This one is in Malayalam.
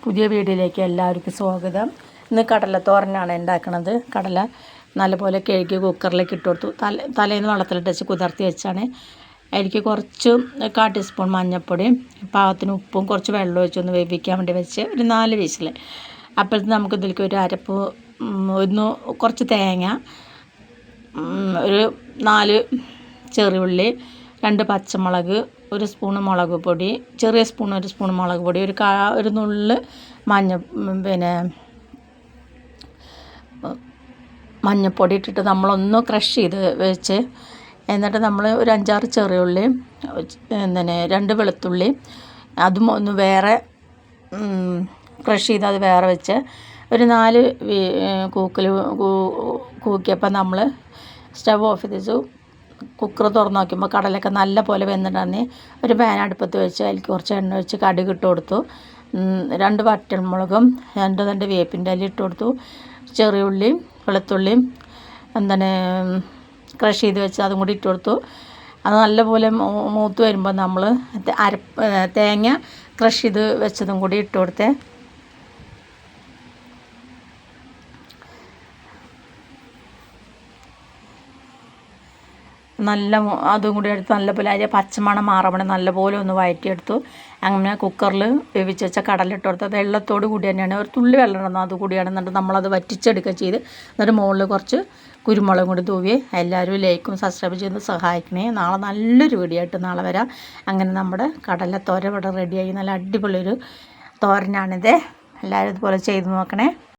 പുതിയ വീഡിയോയിലേക്ക് എല്ലാവർക്കും സ്വാഗതം. ഇന്ന് കടലത്തോരനാണ് ഉണ്ടാക്കുന്നത്. കടല നല്ലപോലെ കഴുകി കുക്കറിലേക്ക് ഇട്ട് കൊടുത്തു. തലേന്ന് വെള്ളത്തിലിട്ട് വെച്ച് കുതിർത്തി വെച്ചാണ്. അതിലേക്ക് കുറച്ച് 1/4 ടീസ്പൂൺ മഞ്ഞൾപ്പൊടിയും പാകത്തിന് ഉപ്പും കുറച്ച് വെള്ളം ഒഴിച്ചൊന്ന് വേവിക്കാൻ വേണ്ടി വെച്ച് ഒരു 4 വിസിൽ. അപ്പോഴത്തെ നമുക്ക് ഇതിലേക്ക് ഒരു അരപ്പ്, കുറച്ച് തേങ്ങ, ഒരു 4 ചെറിയുള്ളി, 2 പച്ചമുളക്, 1 സ്പൂൺ മുളക് പൊടി, ചെറിയ സ്പൂൺ 1 സ്പൂൺ മുളക് പൊടി, ഒരു നുള്ള് മഞ്ഞൾപ്പൊടി ഇട്ടിട്ട് നമ്മളൊന്ന് ക്രഷ് ചെയ്ത് വെച്ച്, എന്നിട്ട് നമ്മൾ ഒരു 5-6 ചെറിയുള്ളി, 2 വെളുത്തുള്ളി, അതും ഒന്ന് വേറെ ക്രഷ് ചെയ്ത് അത് വേറെ വെച്ച് ഒരു 4 കൂക്കിയപ്പോൾ നമ്മൾ സ്റ്റവ് ഓഫ് ചെയ്തു. കുക്കർ തുറന്ന് നോക്കുമ്പോൾ കടലൊക്കെ നല്ല പോലെ വെന്തിട്ടുണ്ടെന്ന് ഒരു പാൻ അടുപ്പത്ത് വെച്ച് അതിലേക്ക് കുറച്ച് എണ്ണ ഒഴിച്ച് കടുക് ഇട്ട് കൊടുത്തു. 2 വറ്റൽമുളകും 2 വേപ്പിൻ്റെ ഇല ഇട്ട് കൊടുത്തു. ചെറിയ ഉള്ളിയും വെളുത്തുള്ളിയും ക്രഷ് ചെയ്ത് വെച്ച് അതും കൂടി ഇട്ട് കൊടുത്തു. അത് നല്ലപോലെ മൂത്ത് വരുമ്പോൾ നമ്മൾ തേങ്ങ ക്രഷ് ചെയ്ത് വെച്ചതും കൂടി ഇട്ട് കൊടുത്തേ. അതും കൂടി എടുത്ത് നല്ലപോലെ അതിൻ്റെ പച്ചമണം മാറണം നല്ലപോലെ ഒന്ന് വഴറ്റിയെടുത്തു. അങ്ങനെ കുക്കറിൽ വേവിച്ച് വെച്ച കടലിട്ട് കൊടുത്ത് വെള്ളത്തോട് കൂടി തന്നെയാണ്, ഒരു തുള്ളി വെള്ളം ഇടണം, അതുകൂടിയാണ്. എന്നിട്ട് നമ്മളത് വറ്റിച്ചെടുക്കുക ചെയ്ത്, എന്നിട്ട് മുകളിൽ കുറച്ച് കുരുമുളകും കൂടി തൂവി. എല്ലാവരും ലൈക്കും സബ്സ്ക്രൈബ് ചെയ്ത് സഹായിക്കണേ. നാളെ നല്ലൊരു വീഡിയോ ആയിട്ട് നാളെ വരാം. അങ്ങനെ നമ്മുടെ കടലത്തോരൻ ഇവിടെ റെഡിയായി. നല്ല അടിപൊളിയൊരു തോരനാണിത്. എല്ലാവരും ഇതുപോലെ ചെയ്ത് നോക്കണേ.